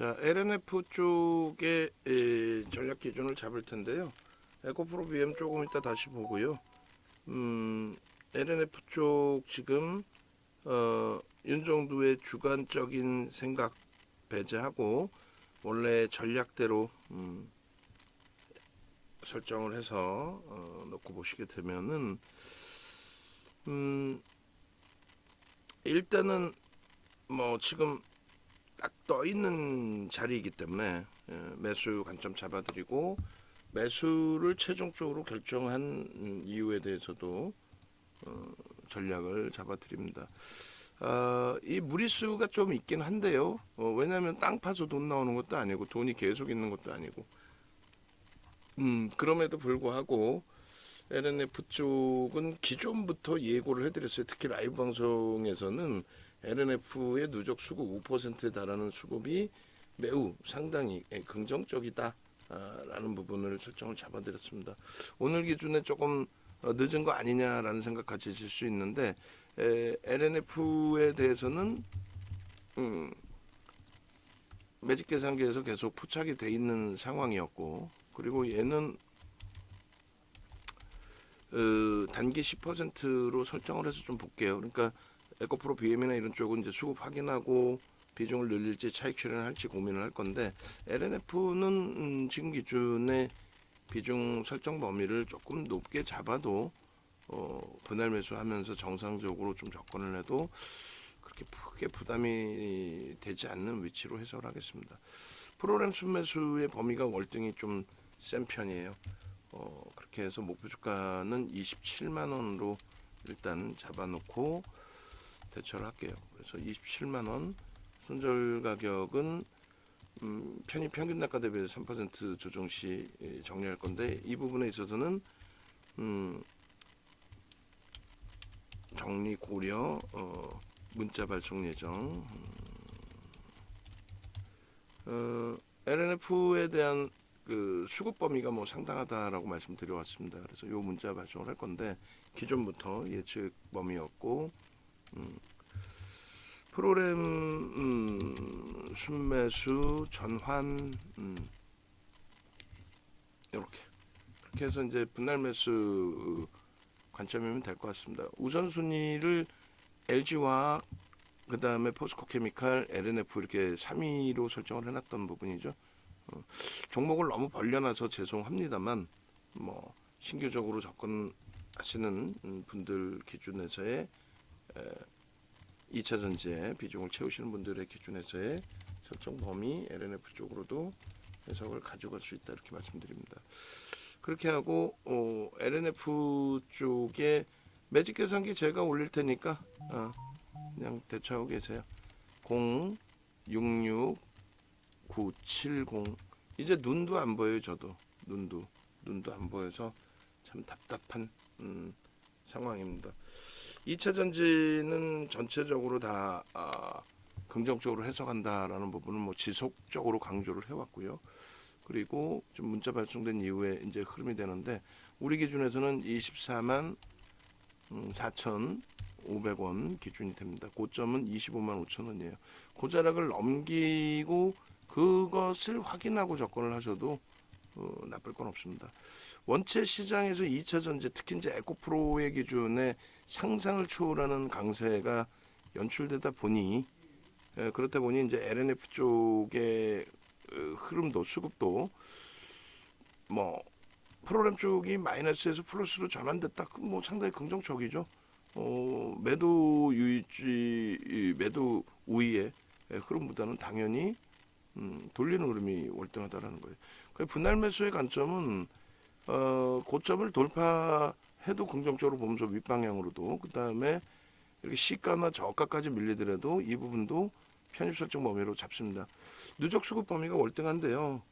자, LNF 쪽의 전략 기준을 잡을 텐데요. 에코프로 BM 조금 이따 다시 보고요. LNF 쪽 지금 윤정두의 주관적인 생각 배제하고 원래 전략대로 설정을 해서 놓고 보시게 되면은 일단은 뭐 지금 딱 떠 있는 자리이기 때문에 매수 관점 잡아드리고 매수를 최종적으로 결정한 이유에 대해서도 전략을 잡아드립니다. 이 무리수가 좀 있긴 한데요. 왜냐하면 땅 파서 돈 나오는 것도 아니고 돈이 계속 있는 것도 아니고 그럼에도 불구하고 LNF 쪽은 기존부터 예고를 해드렸어요. 특히 라이브 방송에서는 LNF의 누적 수급 5%에 달하는 수급이 매우 상당히 긍정적이다 라는 부분을 설정을 잡아드렸습니다. 오늘 기준에 조금 늦은 거 아니냐라는 생각 가지실 수 있는데 LNF에 대해서는 매직 계산기에서 계속 포착이 돼 있는 상황이었고, 그리고 얘는 단기 10%로 설정을 해서 좀 볼게요. 그러니까 에코프로 BM이나 이런 쪽은 이제 수급 확인하고 비중을 늘릴지 차익 실현을 할지 고민을 할 건데, LNF는 지금 기준의 비중 설정 범위를 조금 높게 잡아도 분할 매수하면서 정상적으로 좀 접근을 해도 그렇게 크게 부담이 되지 않는 위치로 해석을 하겠습니다. 프로그램 순매수의 범위가 월등히 좀 센 편이에요. 그렇게 해서 목표 주가는 27만 원으로 일단 잡아놓고 대처를 할게요. 그래서 27만 원 손절 가격은 편입 평균 단가 대비해서 3% 조정 시 정리할 건데, 이 부분에 있어서는 정리 고려 문자 발송 예정. LNF에 대한 그 수급 범위가 뭐 상당하다라고 말씀드려왔습니다. 그래서 요 문자 발송을 할 건데 기존부터 예측 범위였고, 프로그램 순매수 전환 이렇게 그렇게 해서 이제 분할 매수 관점이면 될 것 같습니다. 우선순위를 LG화학, 그 다음에 포스코케미칼, LNF 이렇게 3위로 설정을 해놨던 부분이죠. 종목을 너무 벌려놔서 죄송합니다만 뭐 신규적으로 접근하시는 분들 기준에서의 2차 전지에 비중을 채우시는 분들의 기준에서의 설정 범위 LNF 쪽으로도 해석을 가져갈 수 있다 이렇게 말씀드립니다. 그렇게 하고 LNF 쪽에 매직 계산기 제가 올릴 테니까 그냥 대처하고 계세요. 066970. 이제 눈도 안 보여요. 저도 눈도 안 보여서 참 답답한 상황입니다. 2차 전지는 전체적으로 다 긍정적으로 해석한다라는 부분은 뭐 지속적으로 강조를 해왔고요. 그리고 좀 문자 발송된 이후에 이제 흐름이 되는데, 우리 기준에서는 24만 4,500원 기준이 됩니다. 고점은 25만 5천 원이에요. 고자락을 넘기고 그것을 확인하고 접근을 하셔도 나쁠 건 없습니다. 원체 시장에서 2차 전지, 특히 이제 에코프로의 기준에 상상을 초월하는 강세가 연출되다 보니, 그렇다 보니 이제 LNF 쪽의 흐름도 수급도 뭐 프로그램 쪽이 마이너스에서 플러스로 전환됐다. 뭐 상당히 긍정적이죠. 매도 유의지, 매도 우위의 흐름보다는 당연히 돌리는 흐름이 월등하다라는 거예요. 그 분할 매수의 관점은 고점을 돌파해도 긍정적으로 보면서 윗방향으로도, 그 다음에 이렇게 시가나 저가까지 밀리더라도 이 부분도 편입 설정 범위로 잡습니다. 누적 수급 범위가 월등한데요.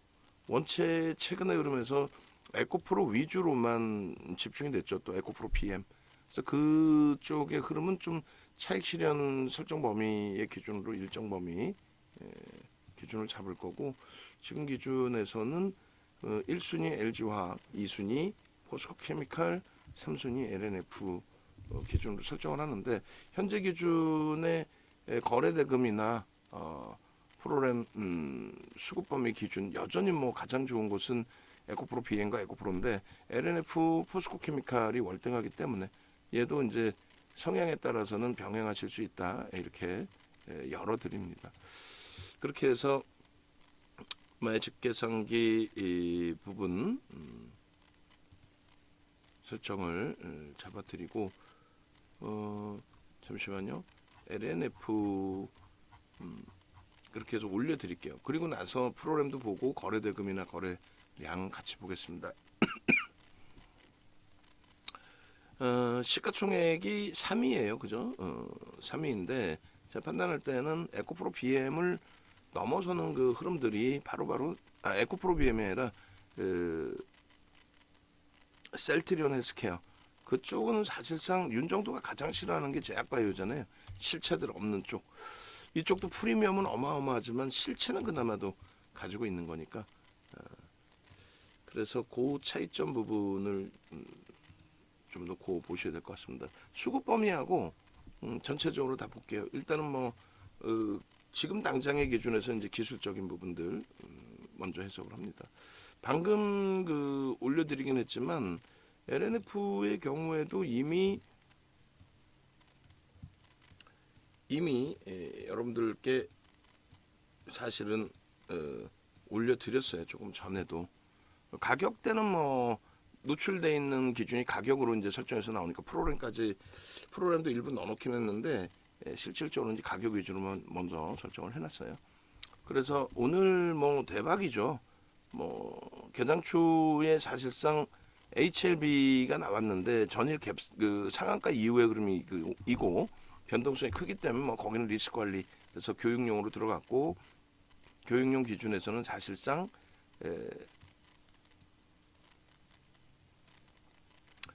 원체 최근의 흐름에서 에코프로 위주로만 집중이 됐죠. 또 에코프로 PM. 그래서 그쪽의 흐름은 좀 차익 실현 설정 범위의 기준으로 일정 범위 기준을 잡을 거고, 지금 기준에서는 1순위 LG화학, 2순위 포스코케미칼, 3순위 LNF 기준으로 설정을 하는데, 현재 기준의 거래 대금이나 프로그램 수급 범위 기준 여전히 뭐 가장 좋은 곳은 에코프로 BM과 에코프로인데 LNF 포스코케미칼이 월등하기 때문에 얘도 이제 성향에 따라서는 병행하실 수 있다 이렇게 열어드립니다. 그렇게 해서 매직계산기 이 부분 설정을 잡아드리고 잠시만요. LNF 그렇게 해서 올려드릴게요. 그리고 나서 프로그램도 보고 거래대금이나 거래량 같이 보겠습니다. 시가총액이 3위예요, 그죠? 3위인데 제가 판단할 때는 에코프로 BM을 넘어서는 그 흐름들이 바로바로 에코프로 BM이 아니라 셀트리온 헬스케어 그쪽은 사실상 윤정도가 가장 싫어하는 게 제약바이오잖아요. 실체들 없는 쪽. 이쪽도 프리미엄은 어마어마하지만 실체는 그나마도 가지고 있는 거니까. 그래서 그 차이점 부분을 좀 놓고 보셔야 될 것 같습니다. 수급 범위하고 전체적으로 다 볼게요. 일단은 뭐 지금 당장의 기준에서 이제 기술적인 부분들 먼저 해석을 합니다. 방금 그 올려드리긴 했지만 LNF의 경우에도 이미 여러분들께 사실은 올려드렸어요. 조금 전에도 가격대는 뭐 노출돼 있는 기준이 가격으로 이제 설정해서 나오니까 프로그램도 일부 넣어놓긴 했는데 실질적으로 이제 가격 위주로만 먼저 설정을 해놨어요. 그래서 오늘 뭐 대박이죠. 뭐 개장추에 사실상 HLB가 나왔는데 전일 그 상한가 이후에 그림이 이고 변동성이 크기 때문에 뭐 거기는 리스크 관리 그래서 교육용으로 들어갔고 교육용 기준에서는 사실상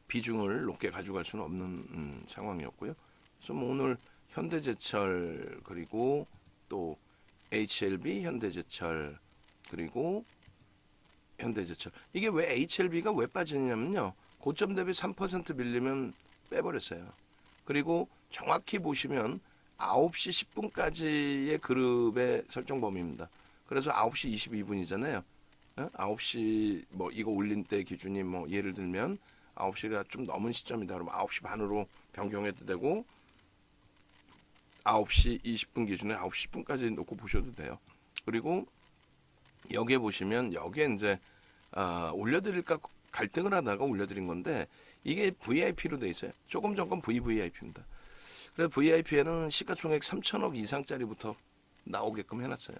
비중을 높게 가져갈 수는 없는 상황이었고요. 그래서 뭐 오늘 현대제철 그리고 또 HLB 현대제철 그리고 현대제철 이게 왜 HLB가 왜 빠지냐면요. 고점 대비 3% 밀리면 빼버렸어요. 그리고 정확히 보시면 9시 10분까지의 그룹의 설정 범위입니다. 그래서 9시 22분이잖아요. 9시 뭐 이거 올린 때 기준이 뭐 예를 들면 9시가 좀 넘은 시점이다. 그러면 9시 반으로 변경해도 되고 9시 20분 기준에 9시 10분까지 놓고 보셔도 돼요. 그리고 여기에 보시면 여기에 이제 올려드릴까 갈등을 하다가 올려드린 건데 이게 VIP로 돼 있어요. 조금 전 건 VVIP입니다. 그래서 VIP에는 시가총액 3천억 이상짜리부터 나오게끔 해놨어요.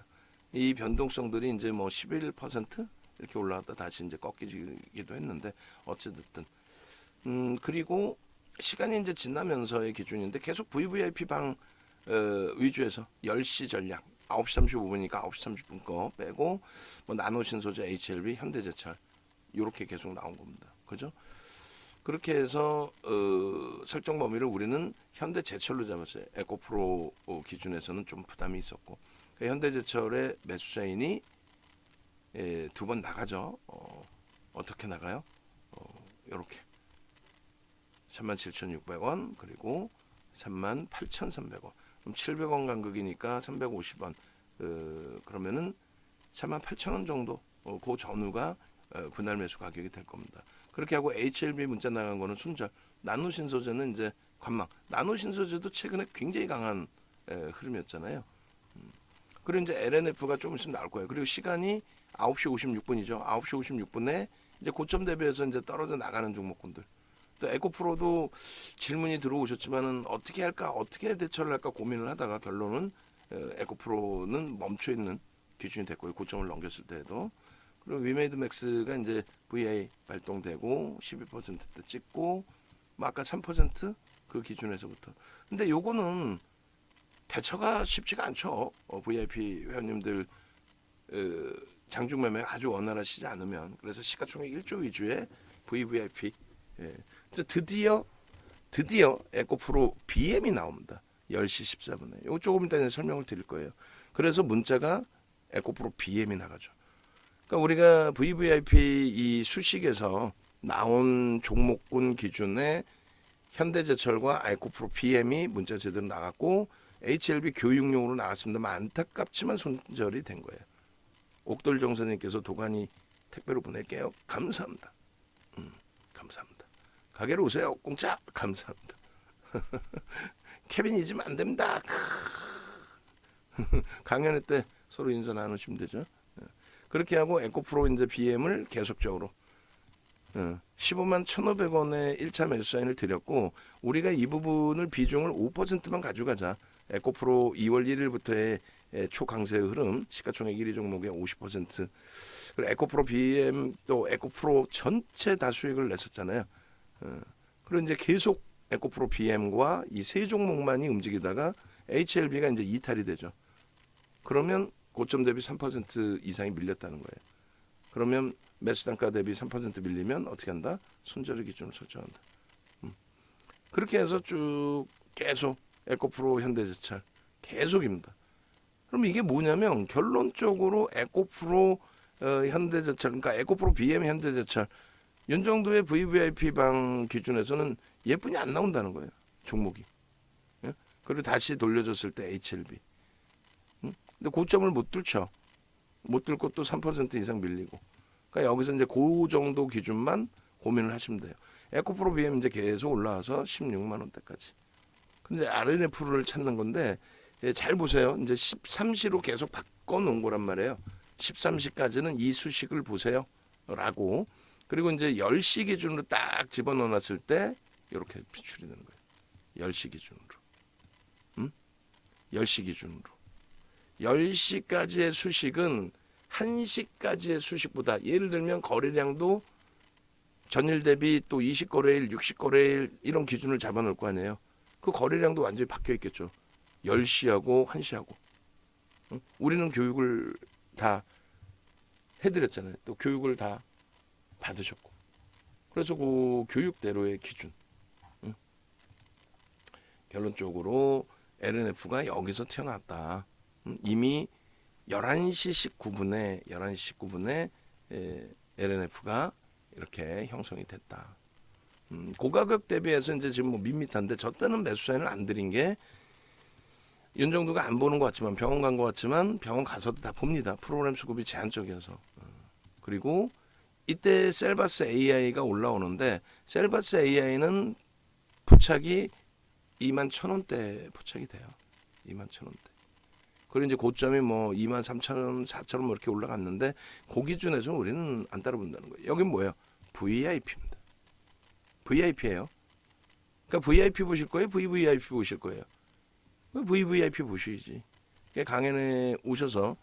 이 변동성들이 이제 뭐 11% 이렇게 올라갔다 다시 이제 꺾이기도 했는데 어찌됐든 그리고 시간이 이제 지나면서의 기준인데 계속 VVIP 방 위주에서 10시 전략 9시 35분이니까 9시 30분 거 빼고 뭐 나노신소재 HLB 현대제철 이렇게 계속 나온 겁니다. 그죠? 그렇게 해서 설정 범위를 우리는 현대제철로 잡았어요. 에코프로 기준에서는 좀 부담이 있었고 현대제철의 매수자인이 두 번 나가죠. 어떻게 나가요? 이렇게 37,600원 그리고 38,300원 그럼 700원 간극이니까 350원 그러면은 48,000원 정도 그 전후가 분할 매수 가격이 될 겁니다. 그렇게 하고 HLB 문자 나간 거는 순절 나노신소재는 이제 관망 나노신소재도 최근에 굉장히 강한 흐름이었잖아요. 그리고 이제 LNF가 좀 있으면 나올 거예요. 그리고 시간이 9시 56분이죠. 9시 56분에 이제 고점 대비해서 이제 떨어져 나가는 종목군들. 또 에코프로도 질문이 들어오셨지만은 어떻게 할까, 어떻게 대처를 할까 고민을 하다가 결론은 에코프로는 멈춰 있는 기준이 됐고요. 고점을 넘겼을 때에도. 그리고 위메이드 맥스가 이제 VA 발동되고 12%대 찍고 뭐 아까 3%그 기준에서부터. 근데 요거는 대처가 쉽지가 않죠. VIP 회원님들 장중 매매가 아주 원활하시지 않으면 그래서 시가총액 1조 위주의 VVIP 드디어 에코프로 BM이 나옵니다. 10시 14분에. 이거 조금 이따 설명을 드릴 거예요. 그래서 문자가 에코프로 BM이 나가죠. 그러니까 우리가 VVIP 이 수식에서 나온 종목군 기준에 현대제철과 에코프로 BM이 문자 제대로 나갔고 HLB 교육용으로 나갔습니다만 안타깝지만 손절이 된 거예요. 옥돌 정선님께서 도가니 택배로 보낼게요. 감사합니다. 감사합니다. 가게로 오세요. 공짜. 감사합니다. 케빈 잊으면 안 됩니다. 강연회 때 서로 인사 나누시면 되죠. 그렇게 하고 에코프로 이제 BM을 계속적으로 15만 1,500원의 1차 매수 사인을 드렸고, 우리가 이 부분을 비중을 5%만 가져가자. 에코프로 2월 1일부터의 초강세의 흐름, 시가총액 1위 종목의 50%, 그리고 에코프로 BM 또 에코프로 전체 다 수익을 냈었잖아요. 그리고 이제 계속 에코프로 BM과 이 세 종목만이 움직이다가 HLB가 이제 이탈이 되죠. 그러면 고점 대비 3% 이상이 밀렸다는 거예요. 그러면 매수 단가 대비 3% 밀리면 어떻게 한다? 손절의 기준을 설정한다. 그렇게 해서 쭉 계속 에코프로 현대제철 계속입니다. 그럼 이게 뭐냐면 결론적으로 에코프로 현대제철, 그러니까 에코프로 BM 현대제철 이 정도의 VVIP 방 기준에서는 예쁜이 안 나온다는 거예요. 종목이. 예? 그리고 다시 돌려줬을 때 HLB. 근데 고점을 못 뚫죠. 못 뚫고 또 3% 이상 밀리고. 그러니까 여기서 이제 그 정도 기준만 고민을 하시면 돼요. 에코프로 BM 이제 계속 올라와서 16만 원대까지. 근데 RNF를 찾는 건데 잘 보세요. 이제 13시로 계속 바꿔 놓은 거란 말이에요. 13시까지는 이 수식을 보세요. 라고. 그리고 이제 10시 기준으로 딱 집어넣어 놨을 때 이렇게 비출이 되는 거예요. 10시 기준으로. 10시 기준으로. 10시까지의 수식은 1시까지의 수식보다, 예를 들면 거래량도 전일 대비 또 20거래일, 60거래일 이런 기준을 잡아놓을 거 아니에요. 그 거래량도 완전히 바뀌어 있겠죠. 10시하고 1시하고. 우리는 교육을 다 해드렸잖아요. 또 교육을 다 받으셨고. 그래서 그 교육대로의 기준. 결론적으로 LNF가 여기서 태어났다. 이미 11시 19분에 LNF가 이렇게 형성이 됐다. 고가격 대비해서 이제 지금 뭐 밋밋한데, 저 때는 매수 사인을 안 드린 게 윤정도가 안 보는 것 같지만, 병원 간 것 같지만 병원 가서도 다 봅니다. 프로그램 수급이 제한적이어서. 그리고 이때 셀바스 AI가 올라오는데, 셀바스 AI는 포착이 21,000원대 포착이 돼요. 21,000원대. 그리고 이제 고점이 뭐 23,000원, 4,000원 뭐 이렇게 올라갔는데, 그 기준에서 우리는 안 따라본다는 거예요. 여긴 뭐예요? VIP입니다. VIP예요. 그러니까 VIP 보실 거예요? VVIP 보실 거예요? VVIP 보셔야지. 강연에 오셔서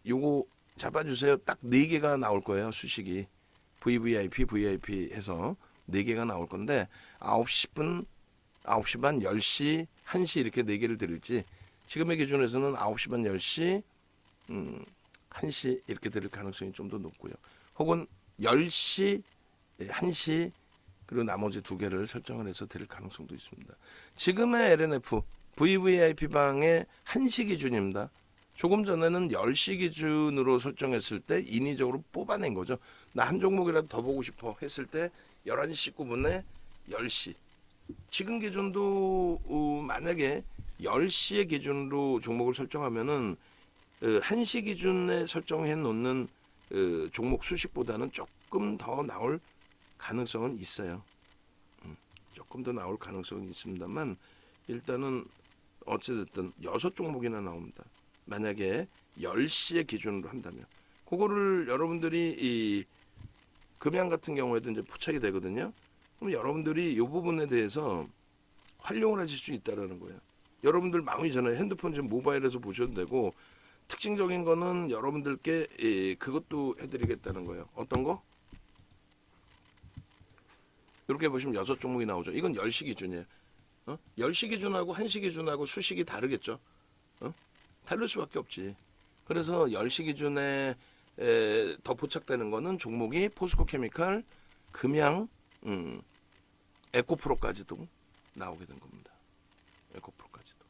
요거 잡아주세요. 딱 4개가 나올 거예요. 수식이. VVIP, VIP 해서 4개가 나올 건데, 9시 10분, 9시 반, 10시, 1시 이렇게 4개를 드릴지, 지금의 기준에서는 9시 반, 10시, 1시 이렇게 드릴 가능성이 좀 더 높고요. 혹은 10시, 1시, 그리고 나머지 2개를 설정을 해서 드릴 가능성도 있습니다. 지금의 LNF, VVIP 방의 1시 기준입니다. 조금 전에는 10시 기준으로 설정했을 때 인위적으로 뽑아낸 거죠. 나 한 종목이라도 더 보고 싶어 했을 때 11시 19분에 10시. 지금 기준도 만약에 10시의 기준으로 종목을 설정하면은 1시 기준에 설정해 놓는 종목 수식보다는 조금 더 나올 가능성은 있어요. 조금 더 나올 가능성은 있습니다만, 일단은 어찌됐든 6종목이나 나옵니다. 만약에 10시의 기준으로 한다면 그거를 여러분들이 이 금양 같은 경우에도 이제 포착이 되거든요. 그럼 여러분들이 이 부분에 대해서 활용을 하실 수 있다라는 거예요. 여러분들 마음이잖아요. 핸드폰 지금 모바일에서 보셔도 되고, 특징적인 거는 여러분들께 그것도 해드리겠다는 거예요. 어떤 거? 이렇게 보시면 6종목이 나오죠. 이건 10시 기준이에요. 10시 기준하고 1시 기준하고 수식이 다르겠죠. 다를 수밖에 없지. 그래서 10시 기준에 더 포착되는 거는 종목이 포스코케미칼, 금양, 에코프로까지도 나오게 된 겁니다. 에코프로까지도.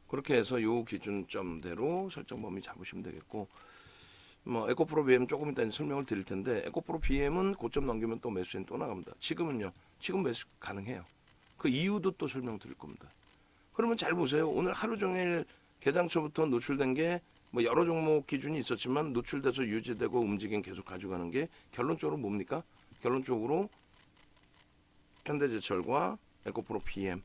그렇게 해서 요 기준점대로 설정 범위 잡으시면 되겠고, 뭐 에코프로 BM 조금 이따 설명을 드릴 텐데, 에코프로 BM은 고점 넘기면 또 매수인 또 나갑니다. 지금은요. 지금 매수 가능해요. 그 이유도 또 설명드릴 겁니다. 그러면 잘 보세요. 오늘 하루 종일 개장 초부터 노출된 게 뭐 여러 종목 기준이 있었지만 노출돼서 유지되고 움직임 계속 가져가는 게 결론적으로 뭡니까? 결론적으로 현대제철과 에코프로 BM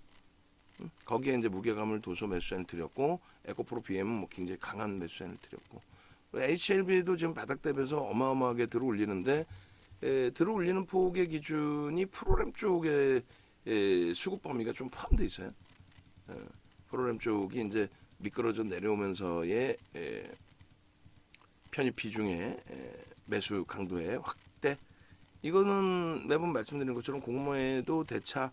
거기에 이제 무게감을 둬서 매수세를 드렸고 에코프로 BM은 뭐 굉장히 강한 매수세를 드렸고 HLB도 지금 바닥 대비해서 어마어마하게 들어올리는데 들어올리는 폭의 기준이 프로램 쪽에 수급 범위가 좀 포함되어 있어요. 프로램 쪽이 이제 미끄러져 내려오면서의 편입 비중의 매수 강도의 확대. 이거는 매번 말씀드린 것처럼 공모에도 대차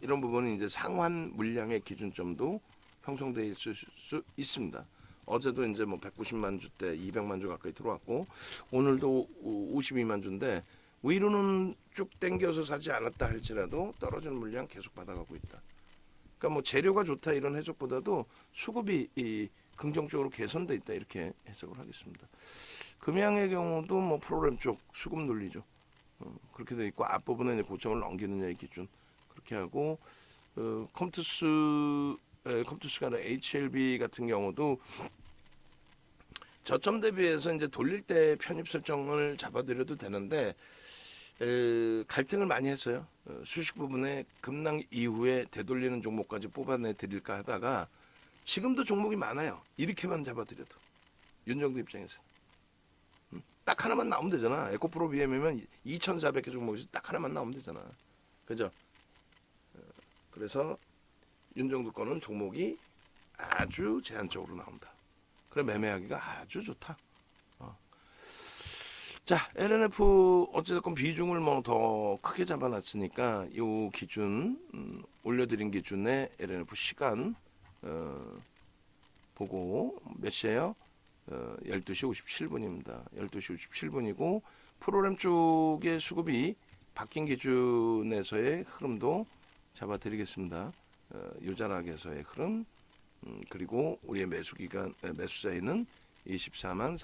이런 부분은 이제 상환 물량의 기준점도 형성되어 있을 수 있습니다. 어제도 이제 뭐 190만 주대 200만 주 가까이 들어왔고 오늘도 52만 주인데 위로는 쭉 당겨서 사지 않았다 할지라도 떨어지는 물량 계속 받아가고 있다. 그러니까 뭐 재료가 좋다 이런 해석보다도 수급이 긍정적으로 개선돼 있다 이렇게 해석을 하겠습니다. 금양의 경우도 뭐 프로그램 쪽 수급 논리죠. 그렇게 돼 있고 앞부분에 고점을 넘기느냐의 기준 그렇게 하고 컴투스가 아니라 HLB 같은 경우도 저점 대비해서 이제 돌릴 때 편입 설정을 잡아드려도 되는데 갈등을 많이 했어요. 수식 부분에 급락 이후에 되돌리는 종목까지 뽑아내 드릴까 하다가 지금도 종목이 많아요. 이렇게만 잡아드려도 윤정도 입장에서 딱 하나만 나오면 되잖아. 에코프로 BM이면 2,400개 종목에서 딱 하나만 나오면 되잖아. 그죠? 그래서 윤정도 거는 종목이 아주 제한적으로 나온다. 그래 매매하기가 아주 좋다. 자, LNF 어쨌든 비중을 뭐 더 크게 잡아놨으니까 이 기준 올려드린 기준에 LNF 시간 보고 몇 시에요? 12시 57분입니다. 12시 57분이고 프로그램 쪽의 수급이 바뀐 기준에서의 흐름도 잡아드리겠습니다. 요자락에서의 흐름 그리고 우리의 매수 기간 매수자에는 24만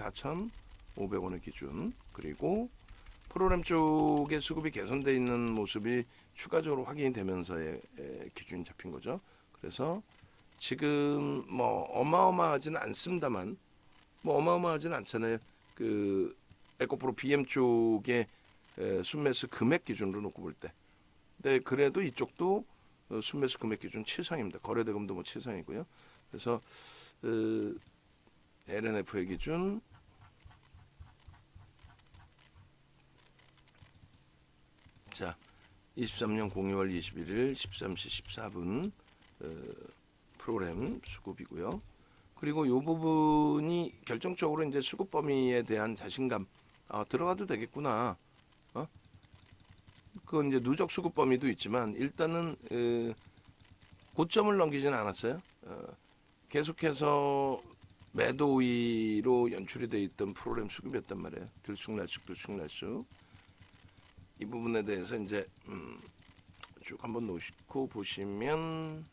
4,500원의 기준 그리고 프로그램 쪽의 수급이 개선되어 있는 모습이 추가적으로 확인이 되면서의 기준이 잡힌 거죠. 그래서 지금 뭐 어마어마하지는 않습니다만 뭐 어마어마하지는 않잖아요. 그 에코프로 BM 쪽의 순매수 금액 기준으로 놓고 볼 때. 근데 그래도 이쪽도 순매수 금액 기준 7상입니다. 거래대금도 뭐 7상이고요. 그래서 LNF의 기준 자 23년 02월 21일 13시 14분 프로그램 수급이고요. 그리고 이 부분이 결정적으로 이제 수급 범위에 대한 자신감 들어가도 되겠구나. 그건 이제 누적 수급 범위도 있지만 일단은 고점을 넘기지는 않았어요. 계속해서 매도위로 연출이 돼 있던 프로그램 수급이었단 말이에요. 들쑥날쑥 이 부분에 대해서 이제 쭉 한번 놓고 보시면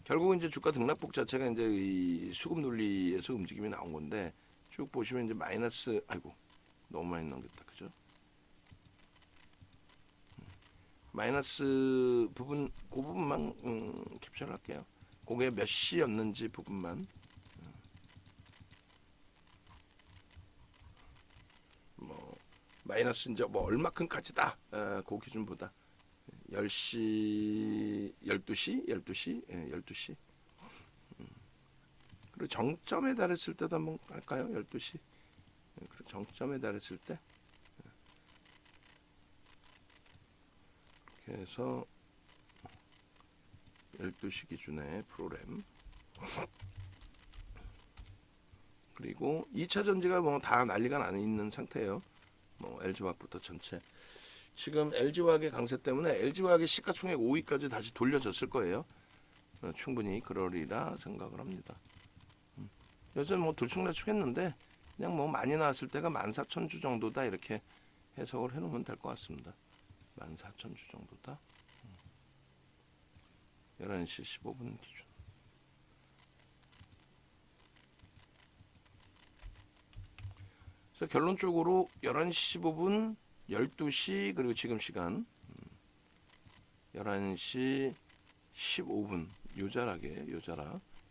결국은 이제 주가 등락폭 자체가 이제 이 수급 논리에서 움직임이 나온 건데 쭉 보시면 이제 마이너스 아이고 너무 많이 넘겼다 그죠? 마이너스 부분 그 부분만 캡처를 할게요. 그게 몇 시였는지 부분만 뭐 마이너스 이제 뭐 얼마큼까지다 그 기준보다 10시 12시 예, 12시 그리고 정점에 달했을 때도 한번 할까요? 12시 그리고 정점에 달했을 때 이렇게 해서 12시 기준의 프로그램 그리고 2차 전지가 뭐 다 난리가 나 있는 상태예요. 뭐 LG화학부터 전체 지금 LG화학의 강세 때문에 LG화학의 시가총액 5위까지 다시 돌려졌을 거예요. 충분히 그러리라 생각을 합니다. 요새 뭐 들쑥날쑥했는데 그냥 뭐 많이 나왔을 때가 14,000주 정도다 이렇게 해석을 해놓으면 될 것 같습니다. 14,000주 정도다. 11시 15분 기준. 그래서 결론적으로 11시 15분, 12시 그리고 지금 시간 11시 15분 요자락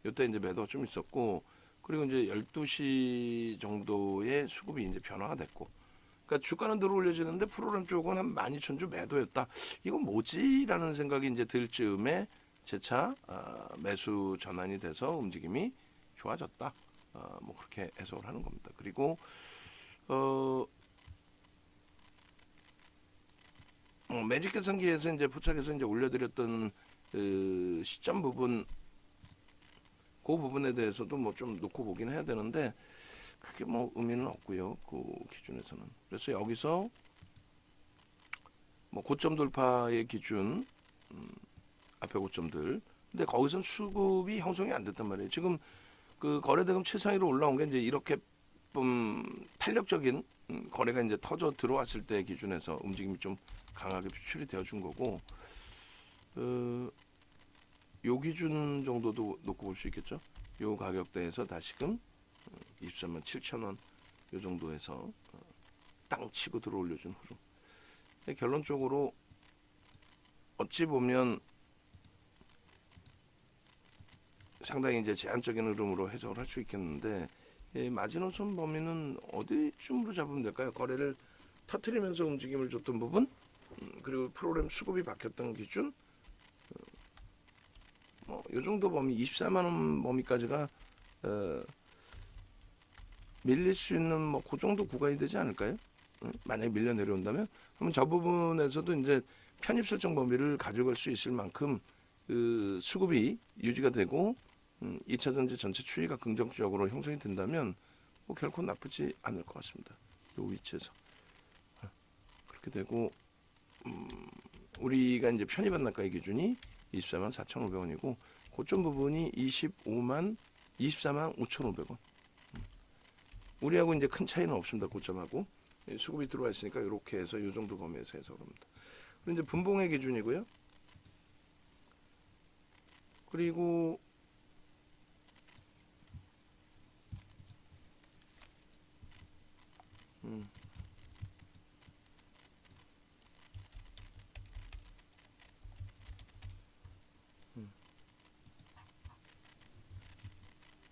이때 이제 매도가 좀 있었고, 그리고 이제 12시 정도의 수급이 이제 변화가 됐고, 그러니까 주가는 들어 올려지는데 프로그램 쪽은 한 12,000주 매도였다. 이건 뭐지라는 생각이 이제 들 즈음에 재차 매수 전환이 돼서 움직임이 좋아졌다. 뭐 그렇게 해석을 하는 겁니다. 그리고 매직 계산기에서 이제 포착해서 이제 올려드렸던 그 시점 부분, 그 부분에 대해서도 뭐 좀 놓고 보긴 해야 되는데 그게 뭐 의미는 없고요. 그 기준에서는. 그래서 여기서 뭐 고점 돌파의 기준, 앞에 고점들. 근데 거기선 수급이 형성이 안 됐단 말이에요. 지금 그 거래대금 최상위로 올라온 게 이제 이렇게 탄력적인 거래가 이제 터져 들어왔을 때 기준에서 움직임이 좀 강하게 표출이 되어준 거고, 요 기준 정도도 놓고 볼 수 있겠죠. 요 가격대에서 다시금 23만 7천 원 요 정도에서 땅 치고 들어 올려준 흐름. 결론적으로 어찌 보면 상당히 이제 제한적인 흐름으로 해석을 할 수 있겠는데, 마지노선 범위는 어디쯤으로 잡으면 될까요? 거래를 터트리면서 움직임을 줬던 부분, 그리고 프로그램 수급이 바뀌었던 기준, 뭐 요 정도 범위, 24만 원 범위까지가 밀릴 수 있는 뭐 그 정도 구간이 되지 않을까요? 만약에 밀려 내려온다면, 그러면 저 부분에서도 이제 편입 설정 범위를 가져갈 수 있을 만큼 그 수급이 유지가 되고 2차 전지 전체 추이가 긍정적으로 형성이 된다면 뭐 결코 나쁘지 않을 것 같습니다. 이 위치에서 그렇게 되고, 우리가 이제 편입 반납가의 기준이 24만 4,500원이고 고점 부분이 24만 5,500원. 우리하고 이제 큰 차이는 없습니다. 고점하고 수급이 들어와 있으니까 이렇게 해서 이 정도 범위에서 해석을 합니다. 그리고 이제 분봉의 기준이고요. 그리고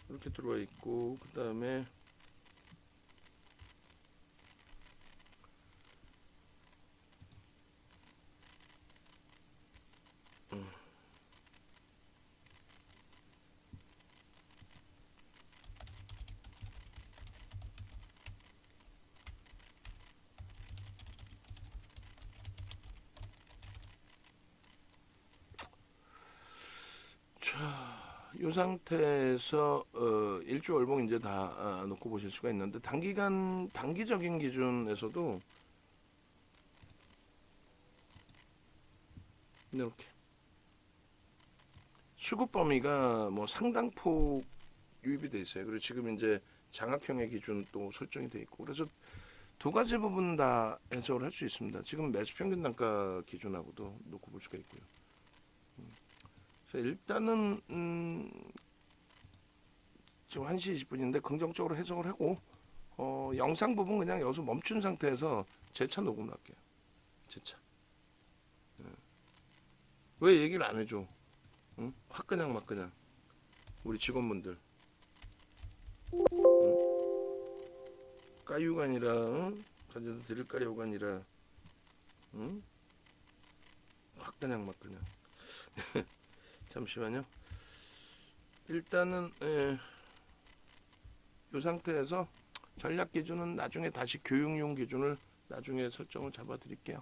이렇게 들어와 있고, 그 다음에 이 상태에서 일주 월봉 이제 다 놓고 보실 수가 있는데, 단기적인 기준에서도 이렇게 수급 범위가 뭐 상당폭 유입이 돼 있어요. 그리고 지금 이제 장악형의 기준 또 설정이 돼 있고, 그래서 두 가지 부분 다 해석을 할 수 있습니다. 지금 매수 평균 단가 기준하고도 놓고 볼 수가 있고요. 그래서 일단은 지금 1시 20분인데 긍정적으로 해석을 하고, 영상 부분 그냥 여기서 멈춘 상태에서 재차 녹음을 할게요. 재차. 왜 얘기를 안 해줘? 응? 확 그냥 막 그냥 우리 직원분들, 까유가 아니라, 가져다 드릴 까유가 아니라, 확 그냥 막 그냥. 잠시만요. 일단은 이 상태에서 전략 기준은 나중에 다시 교육용 기준을 나중에 설정을 잡아 드릴게요.